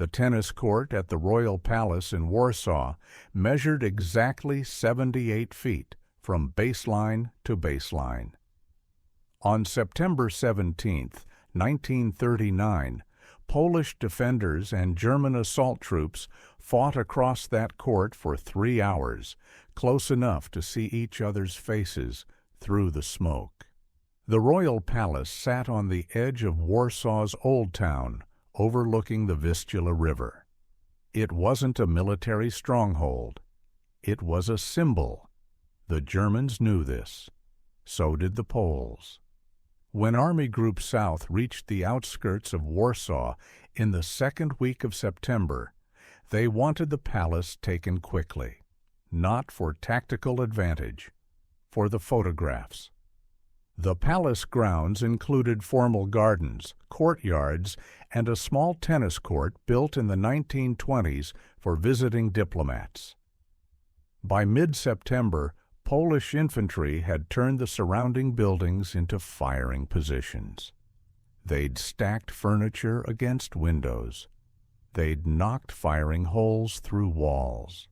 The tennis court at the Royal Palace in Warsaw measured exactly 78 feet from baseline to baseline. On September 17, 1939, Polish defenders and German assault troops fought across that court for 3 hours, close enough to see each other's faces through the smoke. The Royal Palace sat on the edge of Warsaw's Old Town, overlooking the Vistula River. It wasn't a military stronghold. It was a symbol. The Germans knew this. So did the Poles. When Army Group South reached the outskirts of Warsaw in the second week of September, they wanted the palace taken quickly, not for tactical advantage, for the photographs. The palace grounds included formal gardens, courtyards, and a small tennis court built in the 1920s for visiting diplomats. By mid-September, Polish infantry had turned the surrounding buildings into firing positions. They'd stacked furniture against windows. They'd knocked firing holes through walls.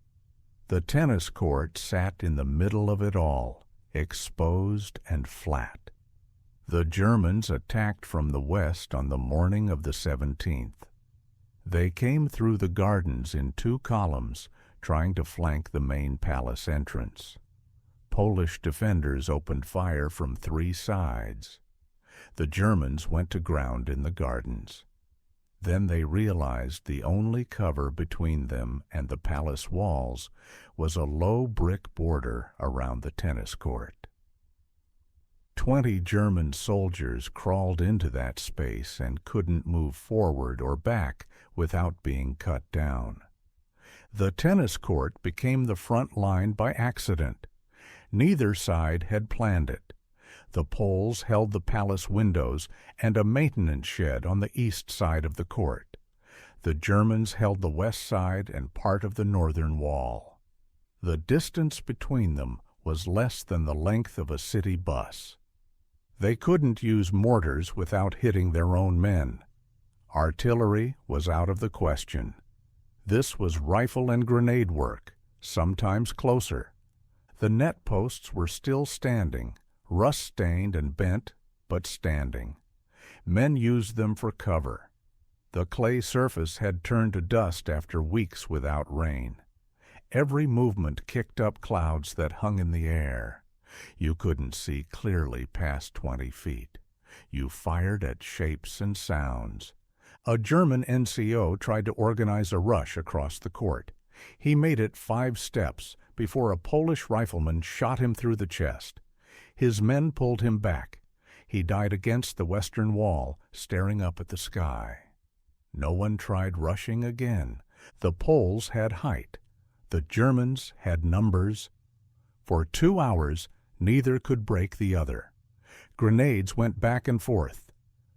The tennis court sat in the middle of it all, exposed and flat. The Germans attacked from the west on the morning of the 17th. They came through the gardens in 2 columns, trying to flank the main palace entrance. Polish defenders opened fire from 3 sides. The Germans went to ground in the gardens. Then they realized the only cover between them and the palace walls was a low brick border around the tennis court. 20 German soldiers crawled into that space and couldn't move forward or back without being cut down. The tennis court became the front line by accident. Neither side had planned it. The Poles held the palace windows and a maintenance shed on the east side of the court. The Germans held the west side and part of the northern wall. The distance between them was less than the length of a city bus. They couldn't use mortars without hitting their own men. Artillery was out of the question. This was rifle and grenade work, sometimes closer. The net posts were still standing, rust-stained and bent, but standing. Men used them for cover. The clay surface had turned to dust after weeks without rain. Every movement kicked up clouds that hung in the air. You couldn't see clearly past 20 feet. You fired at shapes and sounds. A German NCO tried to organize a rush across the court. He made it 5 steps before a Polish rifleman shot him through the chest. His men pulled him back. He died against the western wall, staring up at the sky. No one tried rushing again. The Poles had height. The Germans had numbers. For 2 hours, neither could break the other. Grenades went back and forth.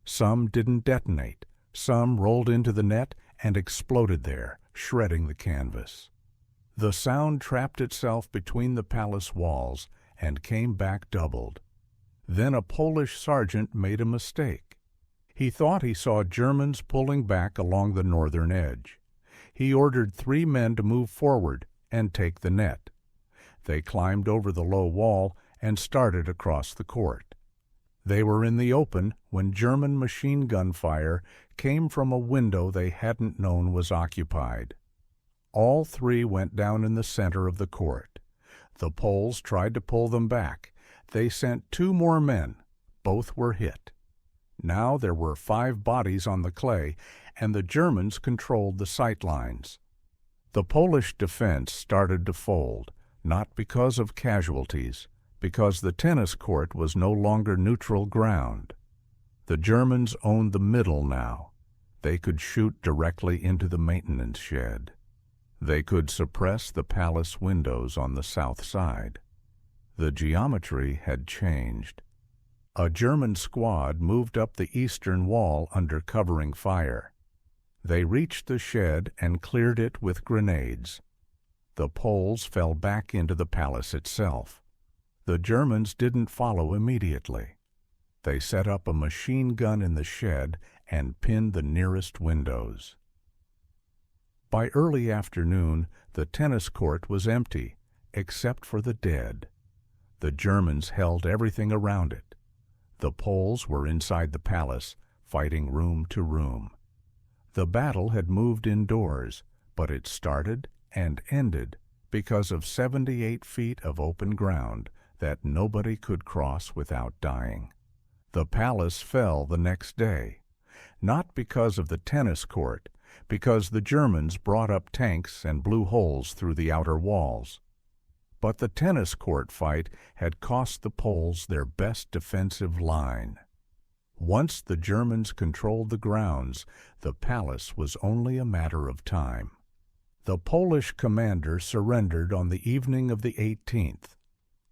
Some didn't detonate. Some rolled into the net and exploded there, shredding the canvas. The sound trapped itself between the palace walls and came back doubled. Then a Polish sergeant made a mistake. He thought he saw Germans pulling back along the northern edge. He ordered 3 men to move forward and take the net. They climbed over the low wall and started across the court. They were in the open when German machine gun fire came from a window they hadn't known was occupied. All 3 went down in the center of the court. The Poles tried to pull them back. They sent 2 more men. Both were hit. Now there were 5 bodies on the clay, and the Germans controlled the sight lines. The Polish defense started to fold, not because of casualties, because the tennis court was no longer neutral ground. The Germans owned the middle now. They could shoot directly into the maintenance shed. They could suppress the palace windows on the south side. The geometry had changed. A German squad moved up the eastern wall under covering fire. They reached the shed and cleared it with grenades. The Poles fell back into the palace itself. The Germans didn't follow immediately. They set up a machine gun in the shed and pinned the nearest windows. By early afternoon, the tennis court was empty, except for the dead. The Germans held everything around it. The Poles were inside the palace, fighting room to room. The battle had moved indoors, but it started and ended because of 78 feet of open ground that nobody could cross without dying. The palace fell the next day, not because of the tennis court, because the Germans brought up tanks and blew holes through the outer walls. But the tennis court fight had cost the Poles their best defensive line. Once the Germans controlled the grounds, the palace was only a matter of time. The Polish commander surrendered on the evening of the 18th.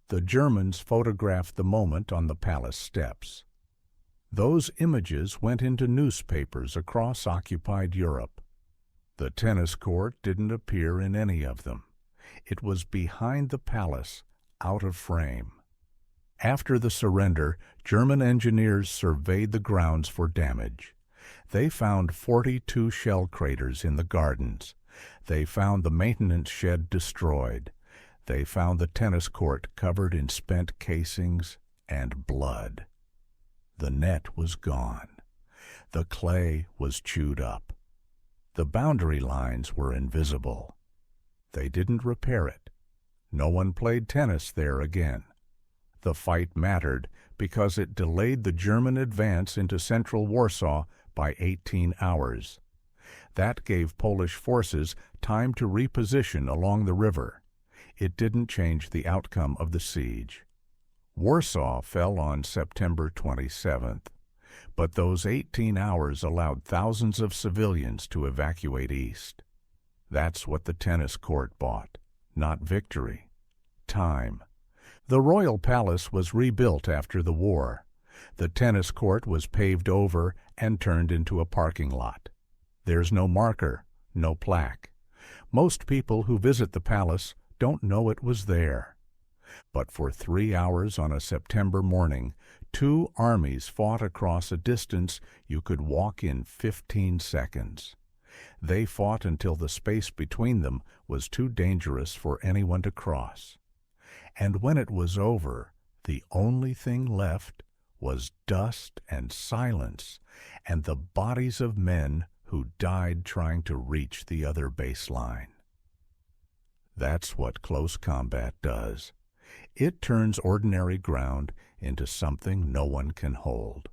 The Germans photographed the moment on the palace steps. Those images went into newspapers across occupied Europe. The tennis court didn't appear in any of them. It was behind the palace, out of frame. After the surrender, German engineers surveyed the grounds for damage. They found 42 shell craters in the gardens. They found the maintenance shed destroyed. They found the tennis court covered in spent casings and blood. The net was gone. The clay was chewed up. The boundary lines were invisible. They didn't repair it. No one played tennis there again. The fight mattered because it delayed the German advance into central Warsaw by 18 hours. That gave Polish forces time to reposition along the river. It didn't change the outcome of the siege. Warsaw fell on September 27th, but those 18 hours allowed thousands of civilians to evacuate east. That's what the tennis court bought, not victory. Time. The royal palace was rebuilt after the war. The tennis court was paved over and turned into a parking lot. There's no marker, no plaque. Most people who visit the palace don't know it was there. But for 3 hours on a September morning, 2 armies fought across a distance you could walk in 15 seconds. They fought until the space between them was too dangerous for anyone to cross. And when it was over, the only thing left was dust and silence and the bodies of men who died trying to reach the other baseline. That's what close combat does. It turns ordinary ground into something no one can hold.